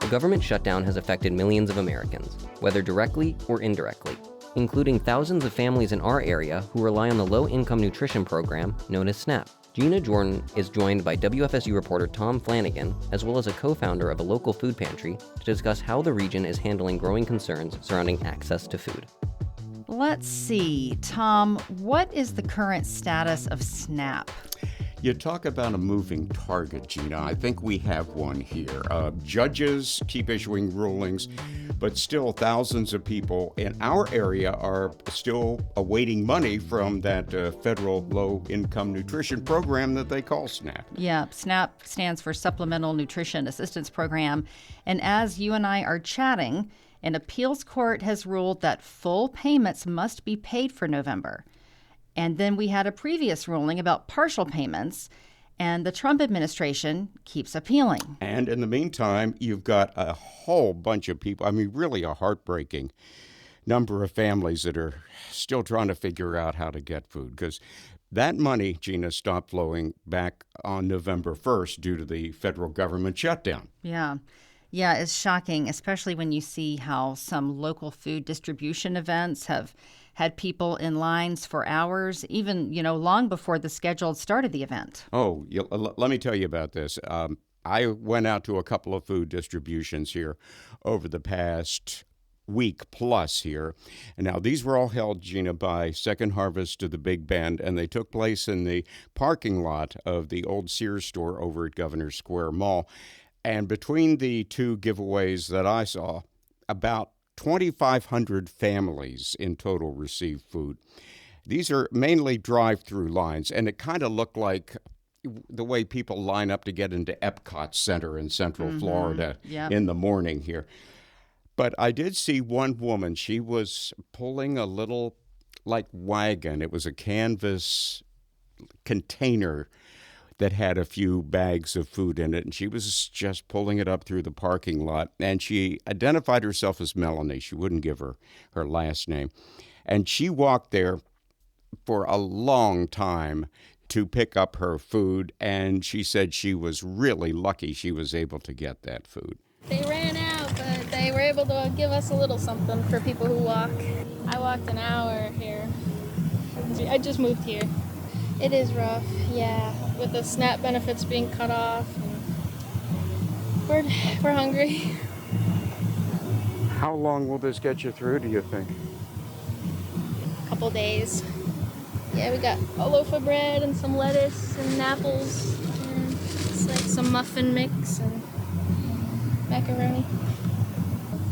government shutdown has affected millions of Americans, whether directly or indirectly, including thousands of families in our area who rely on the low-income nutrition program known as SNAP. Gina Jordan is joined by WFSU reporter Tom Flanigan, as well as a co-founder of a local food pantry, to discuss how the region is handling growing concerns surrounding access to food. Let's see, Tom, what is the current status of SNAP? You talk about a moving target, Gina. I think we have one here. Judges keep issuing rulings, but still thousands of people in our area are still awaiting money from that federal low-income nutrition program that they call SNAP. Yeah, SNAP stands for Supplemental Nutrition Assistance Program. And as you and I are chatting, an appeals court has ruled that full payments must be paid for November. And then we had a previous ruling about partial payments, and the Trump administration keeps appealing. And in the meantime, you've got a whole bunch of people, really a heartbreaking number of families that are still trying to figure out how to get food, because that money, Gina, stopped flowing back on November 1st due to the federal government shutdown. Yeah, it's shocking, especially when you see how some local food distribution events have had people in lines for hours, even, long before the scheduled start of the event. Oh, let me tell you about this. I went out to a couple of food distributions here over the past week plus here. And now these were all held, Gina, by Second Harvest to the Big Bend, and they took place in the parking lot of the old Sears store over at Governor Square Mall. And between the two giveaways that I saw, about 2,500 families in total received food. These are mainly drive-through lines, and it kind of looked like the way people line up to get into Epcot Center in Central Florida in the morning here. But I did see one woman. She was pulling a little, wagon. It was a canvas container that had a few bags of food in it, and she was just pulling it up through the parking lot. And she identified herself as Melanie. She wouldn't give her last name. And she walked there for a long time to pick up her food, and she said she was really lucky she was able to get that food. They ran out, but they were able to give us a little something for people who walk. I walked an hour here. I just moved here. It is rough, yeah, with the SNAP benefits being cut off. We're hungry. How long will this get you through, do you think? A couple days. Yeah, we got a loaf of bread and some lettuce and apples. And it's like some muffin mix and macaroni.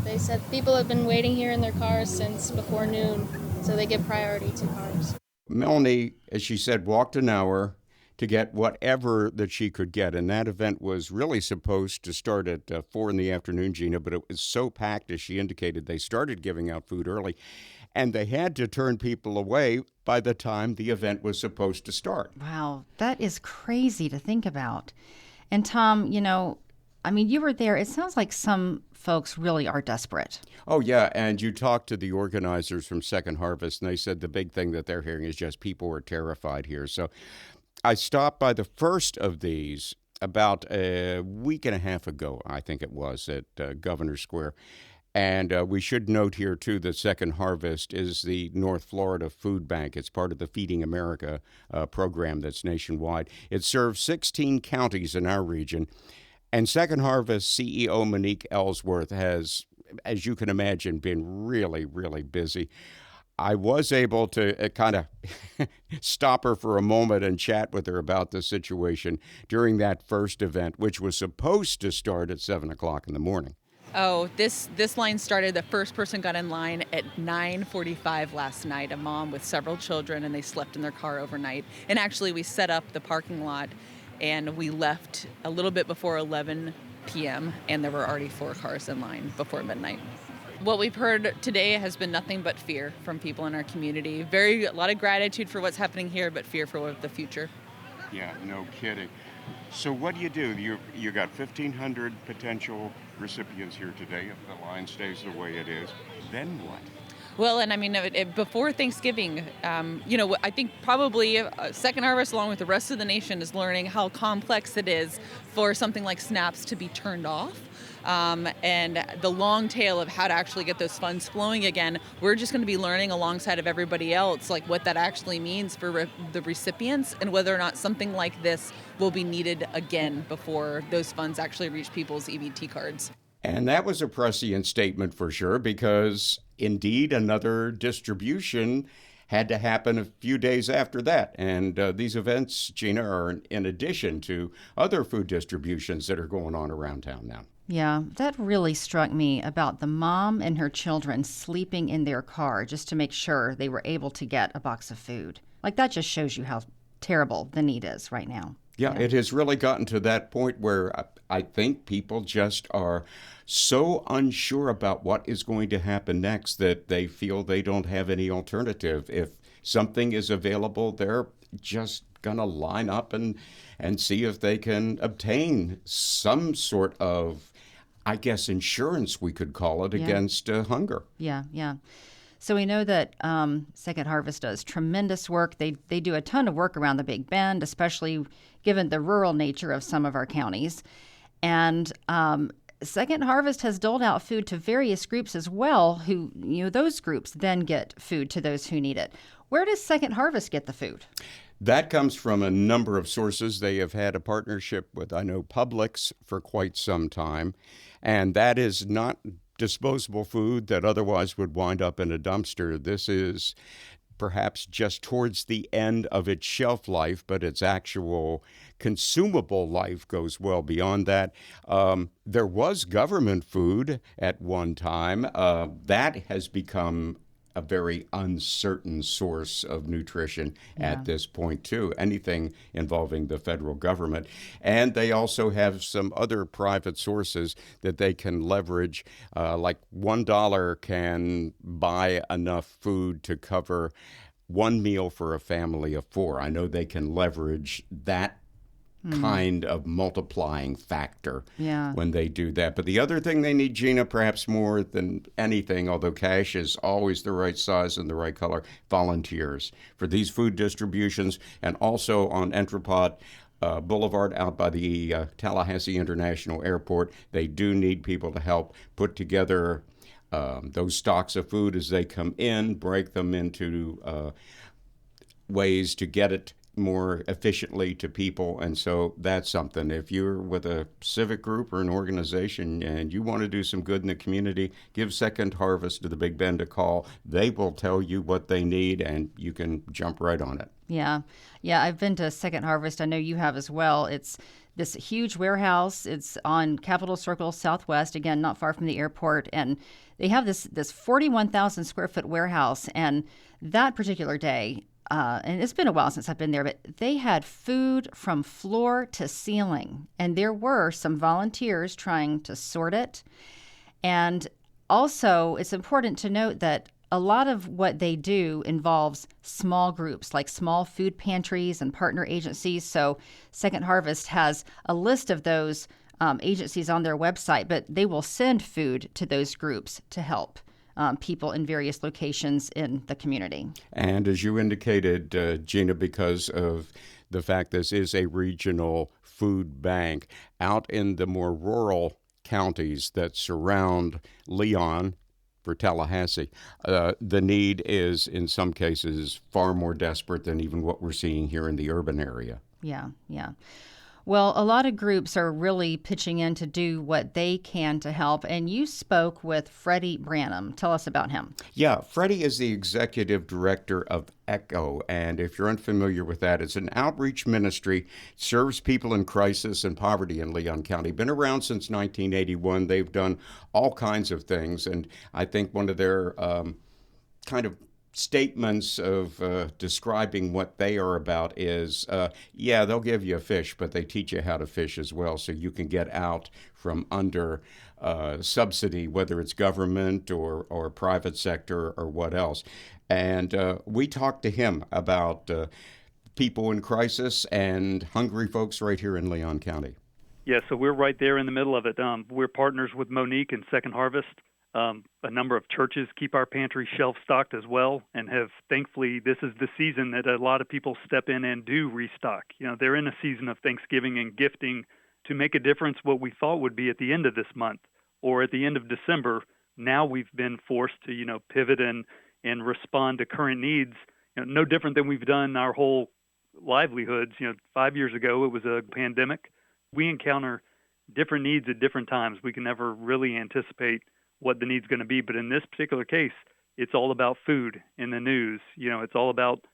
They said people have been waiting here in their cars since before noon, so they give priority to cars. Melanie, as she said, walked an hour to get whatever that she could get. And that event was really supposed to start at 4 in the afternoon, Gina, but it was so packed, as she indicated, they started giving out food early. And they had to turn people away by the time the event was supposed to start. Wow, that is crazy to think about. And Tom, you were there. It sounds like some folks really are desperate. Oh, yeah. And you talked to the organizers from Second Harvest, and they said the big thing that they're hearing is just people are terrified here. So I stopped by the first of these about a week and a half ago, I think it was, at Governor Square. And we should note here, too, that Second Harvest is the North Florida Food Bank. It's part of the Feeding America program that's nationwide. It serves 16 counties in our region. And Second Harvest CEO Monique Ellsworth has, as you can imagine, been really, really busy. I was able to kind of stop her for a moment and chat with her about the situation during that first event, which was supposed to start at 7 o'clock in the morning. Oh, this line started, the first person got in line at 9:45 last night, a mom with several children, and they slept in their car overnight. And actually, we set up the parking lot, and we left a little bit before 11 p.m., and there were already 4 cars in line before midnight. What we've heard today has been nothing but fear from people in our community. A lot of gratitude for what's happening here, but fear for the future. Yeah, no kidding. So what do? You got 1,500 potential recipients here today if the line stays the way it is. Then what? Well, and I mean, before Thanksgiving, I think probably Second Harvest, along with the rest of the nation, is learning how complex it is for something like SNAPs to be turned off. And the long tail of how to actually get those funds flowing again. We're just going to be learning alongside of everybody else, like what that actually means for the recipients and whether or not something like this will be needed again before those funds actually reach people's EBT cards. And that was a prescient statement for sure, because indeed another distribution had to happen a few days after that. And these events, Gina, are in addition to other food distributions that are going on around town now. Yeah, that really struck me about the mom and her children sleeping in their car just to make sure they were able to get a box of food. Like, that just shows you how terrible the need is right now. Yeah, it has really gotten to that point where I think people just are so unsure about what is going to happen next that they feel they don't have any alternative. If something is available, they're just going to line up and see if they can obtain some sort of, I guess, insurance, we could call it, against hunger. Yeah. So we know that Second Harvest does tremendous work. They do a ton of work around the Big Bend, especially given the rural nature of some of our counties. And Second Harvest has doled out food to various groups as well, who, those groups then get food to those who need it. Where does Second Harvest get the food? That comes from a number of sources. They have had a partnership with, I know, Publix for quite some time, and that is not disposable food that otherwise would wind up in a dumpster. This is perhaps just towards the end of its shelf life, but its actual consumable life goes well beyond that. There was government food at one time. That has become a very uncertain source of nutrition at this point, too. Anything involving the federal government. And they also have some other private sources that they can leverage. Like $1 can buy enough food to cover one meal for a family of four. I know they can leverage that kind of multiplying factor when they do that. But the other thing they need, Gina, perhaps more than anything, although cash is always the right size and the right color, volunteers for these food distributions, and also on Entropod Boulevard out by the Tallahassee International Airport. They do need people to help put together those stocks of food as they come in, break them into ways to get it more efficiently to people. And so that's something. If you're with a civic group or an organization and you want to do some good in the community, give Second Harvest to the Big Bend a call. They will tell you what they need, and you can jump right on it. Yeah, I've been to Second Harvest. I know you have as well. It's this huge warehouse. It's on Capitol Circle Southwest, again, not far from the airport. And they have this 41,000 square foot warehouse. And that particular day, and it's been a while since I've been there, but they had food from floor to ceiling. And there were some volunteers trying to sort it. And also, it's important to note that a lot of what they do involves small groups, like small food pantries and partner agencies. So Second Harvest has a list of those agencies on their website, but they will send food to those groups to help people in various locations in the community. And as you indicated, Gina, because of the fact this is a regional food bank, out in the more rural counties that surround Leon, for Tallahassee, the need is in some cases far more desperate than even what we're seeing here in the urban area. Yeah. Well, a lot of groups are really pitching in to do what they can to help. And you spoke with Freddie Branham. Tell us about him. Yeah, Freddie is the executive director of ECHO. And if you're unfamiliar with that, it's an outreach ministry, serves people in crisis and poverty in Leon County. Been around since 1981. They've done all kinds of things. And I think one of their kind of statements of describing what they are about is, they'll give you a fish, but they teach you how to fish as well, so you can get out from under subsidy, whether it's government or private sector or what else. And we talked to him about people in crisis and hungry folks right here in Leon County. Yeah, so we're right there in the middle of it. We're partners with Monique and Second Harvest. A number of churches keep our pantry shelf stocked as well, and have thankfully this is the season that a lot of people step in and do restock. They're in a season of Thanksgiving and gifting to make a difference what we thought would be at the end of this month or at the end of December. Now we've been forced to pivot and respond to current needs. No different than we've done our whole livelihoods. 5 years ago it was a pandemic. We encounter different needs at different times. We can never really anticipate what the need's going to be. But in this particular case, it's all about food in the news. It's all about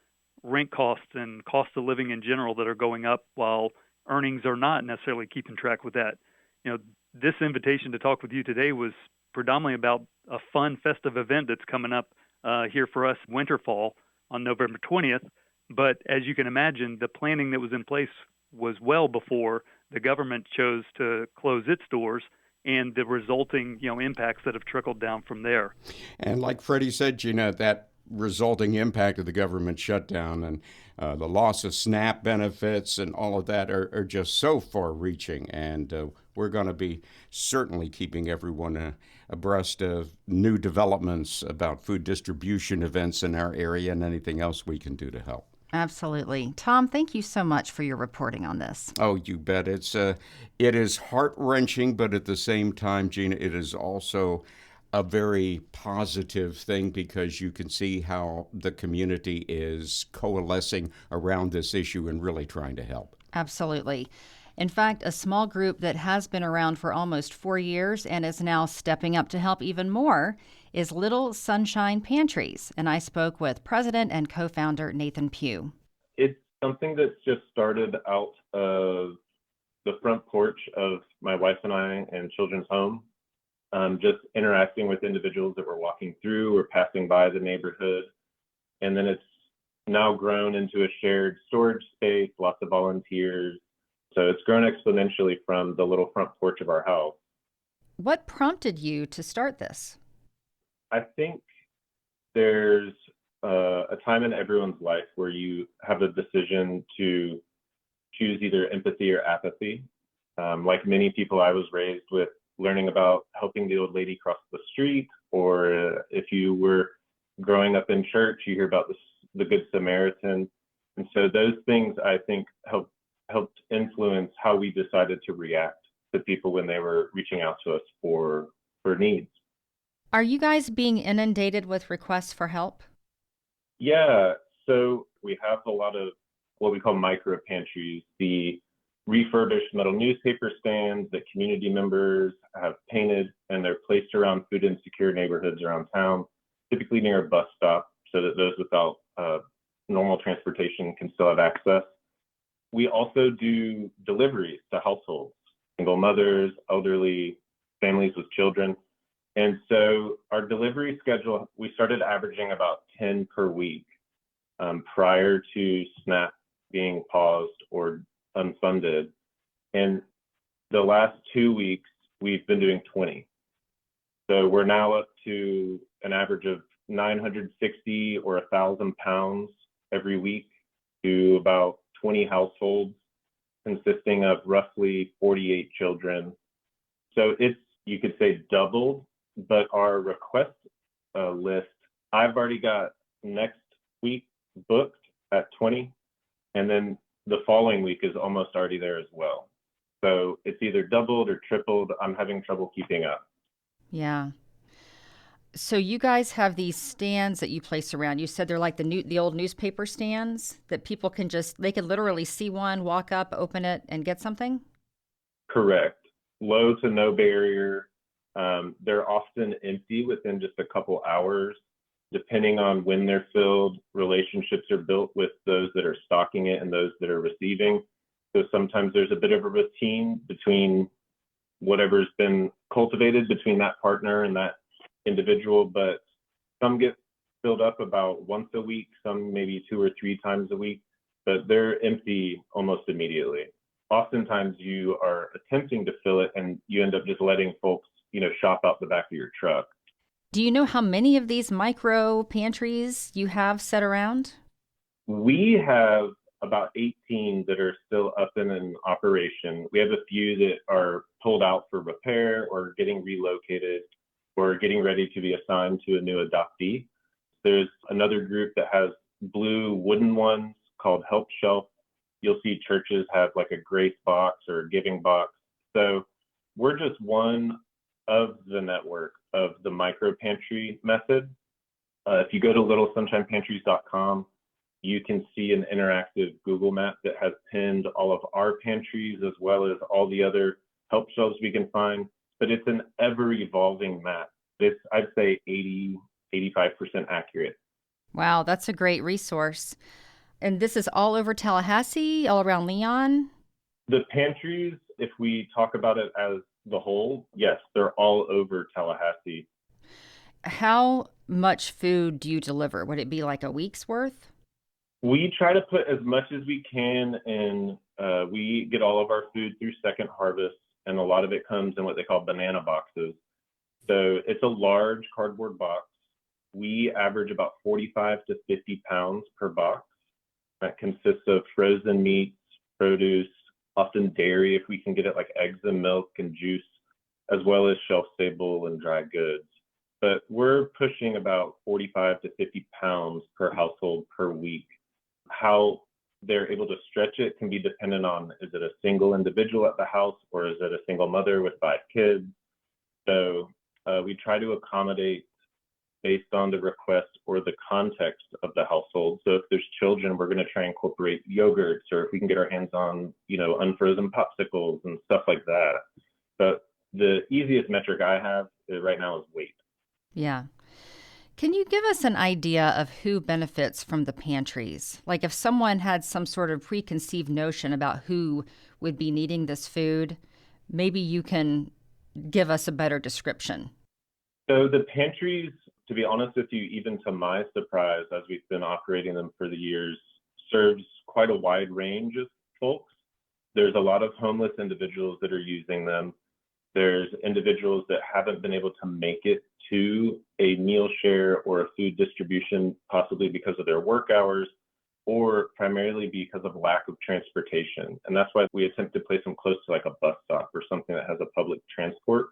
rent costs and cost of living in general that are going up while earnings are not necessarily keeping track with that. This invitation to talk with you today was predominantly about a fun festive event that's coming up here for us, Winterfall, on November 20th. But as you can imagine, the planning that was in place was well before the government chose to close its doors and the resulting, impacts that have trickled down from there. And like Freddie said, Gina, that resulting impact of the government shutdown and the loss of SNAP benefits and all of that are just so far-reaching. And we're going to be certainly keeping everyone abreast of new developments about food distribution events in our area and anything else we can do to help. Absolutely. Tom, thank you so much for your reporting on this. Oh, you bet. It is heart-wrenching, but at the same time, Gina, it is also a very positive thing because you can see how the community is coalescing around this issue and really trying to help. Absolutely. In fact, a small group that has been around for almost 4 years and is now stepping up to help even more is Little Sunshine Pantries. And I spoke with president and co-founder Nathan Pugh. It's something that's just started out of the front porch of my wife and I and children's home, just interacting with individuals that were walking through or passing by the neighborhood. And then it's now grown into a shared storage space, lots of volunteers. So it's grown exponentially from the little front porch of our house. What prompted you to start this? I think there's a time in everyone's life where you have a decision to choose either empathy or apathy. Like many people, I was raised with learning about helping the old lady cross the street, or if you were growing up in church, you hear about the Good Samaritan. And so those things, I think, helped influence how we decided to react to people when they were reaching out to us for needs. Are you guys being inundated with requests for help? Yeah, so we have a lot of what we call micro pantries, the refurbished metal newspaper stands that community members have painted, and they're placed around food insecure neighborhoods around town, typically near a bus stop, so that those without normal transportation can still have access. We also do deliveries to households, single mothers, elderly, families with children. And so our delivery schedule, we started averaging about 10 per week prior to SNAP being paused or unfunded. And the last 2 weeks, we've been doing 20. So we're now up to an average of 960 or 1,000 pounds every week to about 20 households consisting of roughly 48 children. So it's, you could say, doubled, but our request list, I've already got next week booked at 20, and then the following week is almost already there as well. So it's either doubled or tripled. I'm having trouble keeping up. Yeah. So you guys have these stands that you place around. You said they're like the old newspaper stands that people can they could literally see one, walk up, open it, and get something? Correct. Low to no barrier. They're often empty within just a couple hours. Depending on when they're filled, relationships are built with those that are stocking it and those that are receiving. So sometimes there's a bit of a routine between whatever's been cultivated between that partner and that individual, but some get filled up about once a week, some maybe 2 or 3 times a week, but they're empty almost immediately. Oftentimes you are attempting to fill it and you end up just letting folks, shop out the back of your truck. Do you know how many of these micro pantries you have set around? We have about 18 that are still up and in operation. We have a few that are pulled out for repair or getting relocated. or getting ready to be assigned to a new adoptee. There's another group that has blue wooden ones called Help Shelf. You'll see churches have like a grace box or a giving box. So we're just one of the network of the micro pantry method. If you go to littlesunshinepantries.com, you can see an interactive Google map that has pinned all of our pantries as well as all the other help shelves we can find. But it's an ever evolving map. It's, I'd say, 85% accurate. Wow, that's a great resource. And this is all over Tallahassee, all around Leon? The pantries, if we talk about it as the whole, yes, they're all over Tallahassee. How much food do you deliver? Would it be like a week's worth? We try to put as much as we can in. We get all of our food through Second Harvest, and a lot of it comes in what they call banana boxes. So it's a large cardboard box. We average about 45 to 50 pounds per box. That consists of frozen meats, produce, often dairy if we can get it, like eggs and milk and juice, as well as shelf-stable and dry goods. But we're pushing about 45 to 50 pounds per household per week. How they're able to stretch it can be dependent on, is it a single individual at the house or is it a single mother with 5 kids? So we try to accommodate based on the request or the context of the household. So if there's children, we're going to try and incorporate yogurts, or if we can get our hands on, unfrozen popsicles and stuff like that. But the easiest metric I have right now is weight. Yeah. Can you give us an idea of who benefits from the pantries? Like if someone had some sort of preconceived notion about who would be needing this food, maybe you can give us a better description. So the pantries, to be honest with you, even to my surprise, as we've been operating them for the years, serves quite a wide range of folks. There's a lot of homeless individuals that are using them. There's individuals that haven't been able to make it to a meal share or a food distribution, possibly because of their work hours or primarily because of lack of transportation. And that's why we attempt to place them close to like a bus stop or something that has a public transport.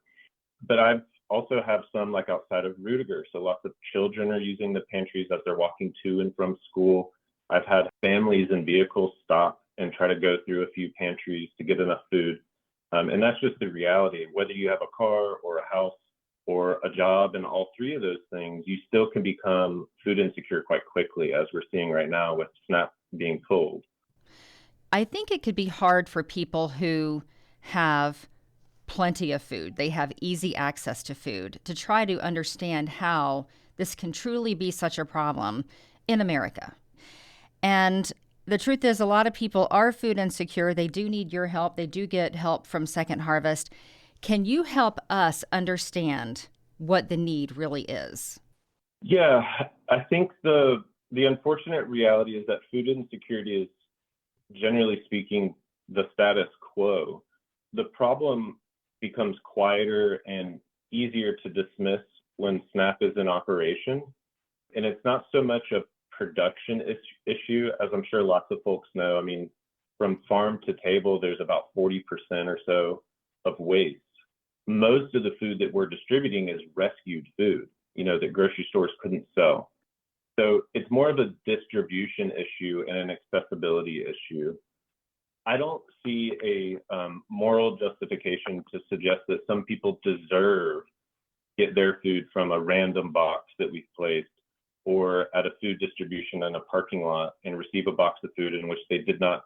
But I've also have some like outside of Rudiger. So lots of children are using the pantries as they're walking to and from school. I've had families and vehicles stop and try to go through a few pantries to get enough food. And that's just the reality. Whether you have a car or a house or a job and all three of those things, you still can become food insecure quite quickly, as we're seeing right now with SNAP being pulled. I think it could be hard for people who have plenty of food, they have easy access to food, to try to understand how this can truly be such a problem in America. And the truth is, a lot of people are food insecure. They do need your help. They do get help from Second Harvest. Can you help us understand what the need really is? Yeah, I think the unfortunate reality is that food insecurity is, generally speaking, the status quo. The problem becomes quieter and easier to dismiss when SNAP is in operation. And it's not so much a production issue, as I'm sure lots of folks know. I mean, from farm to table, there's about 40% or so of waste. Most of the food that we're distributing is rescued food, that grocery stores couldn't sell. So it's more of a distribution issue and an accessibility issue. I don't see a moral justification to suggest that some people deserve get their food from a random box that we've placed or at a food distribution in a parking lot and receive a box of food in which they did not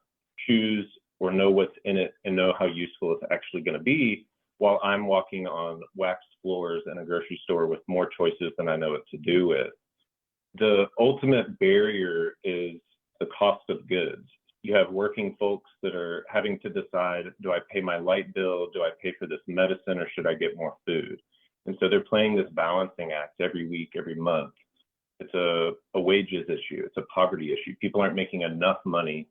choose or know what's in it and know how useful it's actually going to be, while I'm walking on waxed floors in a grocery store with more choices than I know what to do with. The ultimate barrier is the cost of goods. You have working folks that are having to decide, do I pay my light bill? Do I pay for this medicine, or should I get more food? And so they're playing this balancing act every week, every month. It's a wages issue. It's a poverty issue. People aren't making enough money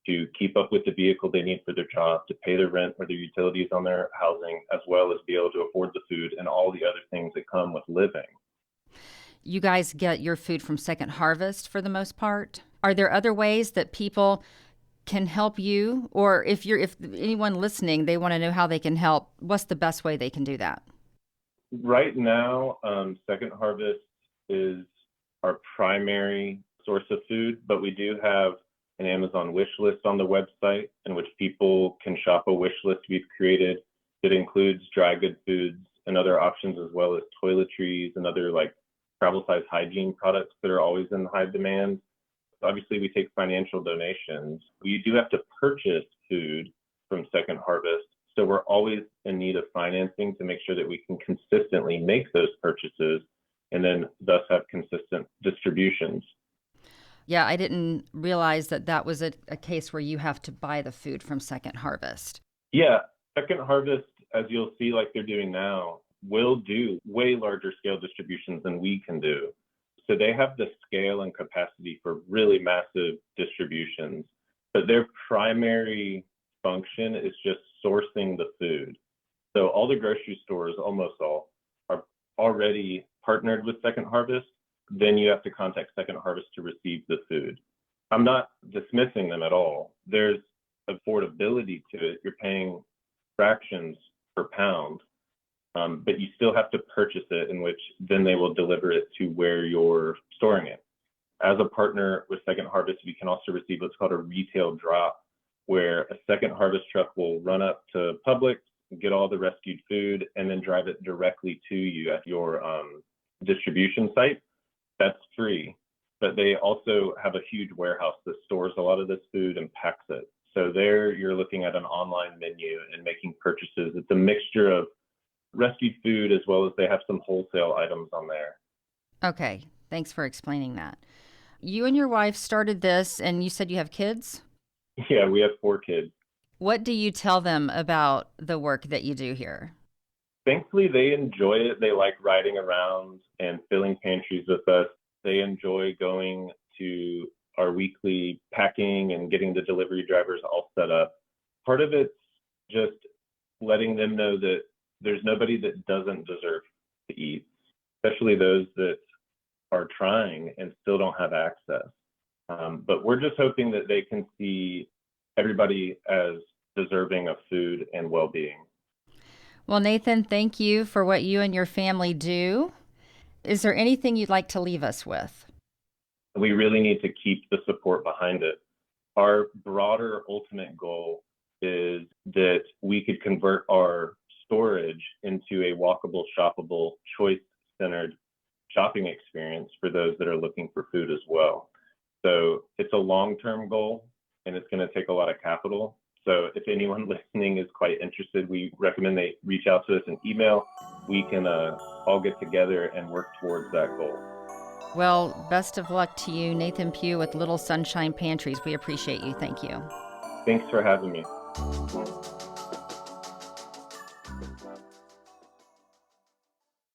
to keep up with the vehicle they need for their job, to pay their rent or their utilities on their housing, as well as be able to afford the food and all the other things that come with living. You guys get your food from Second Harvest for the most part. Are there other ways that people can help you? Or if anyone listening, they want to know how they can help, what's the best way they can do that? Right now, Second Harvest is our primary source of food, but we do have an Amazon wish list on the website in which people can shop a wish list we've created that includes dry good foods and other options, as well as toiletries and other like travel size hygiene products that are always in high demand. Obviously, we take financial donations. We do have to purchase food from Second Harvest. So we're always in need of financing to make sure that we can consistently make those purchases and then thus have consistent distributions. Yeah, I didn't realize that that was a case where you have to buy the food from Second Harvest. Yeah, Second Harvest, as you'll see like they're doing now, will do way larger scale distributions than we can do. So they have the scale and capacity for really massive distributions, but their primary function is just sourcing the food. So all the grocery stores, almost all, are already partnered with Second Harvest. Then you have to contact Second Harvest to receive the food. I'm not dismissing them at all. There's affordability to it. You're paying fractions per pound, but you still have to purchase it, in which then they will deliver it to where you're storing it. As a partner with Second Harvest, we can also receive what's called a retail drop, where a Second Harvest truck will run up to Publix, get all the rescued food, and then drive it directly to you at your distribution site. That's free. But they also have a huge warehouse that stores a lot of this food and packs it. So there you're looking at an online menu and making purchases. It's a mixture of rescued food as well as they have some wholesale items on there. Okay, thanks for explaining that. You and your wife started this, and you said you have kids? Yeah, we have 4 kids. What do you tell them about the work that you do here? Thankfully, they enjoy it. They like riding around and filling pantries with us. They enjoy going to our weekly packing and getting the delivery drivers all set up. Part of it's just letting them know that there's nobody that doesn't deserve to eat, especially those that are trying and still don't have access. But we're just hoping that they can see everybody as deserving of food and well-being. Well, Nathan, thank you for what you and your family do. Is there anything you'd like to leave us with? We really need to keep the support behind it. Our broader ultimate goal is that we could convert our storage into a walkable, shoppable, choice-centered shopping experience for those that are looking for food as well. So it's a long-term goal, and it's going to take a lot of capital. So if anyone listening is quite interested, we recommend they reach out to us in email. We can all get together and work towards that goal. Well, best of luck to you, Nathan Pugh with Little Sunshine Pantries. We appreciate you. Thank you. Thanks for having me.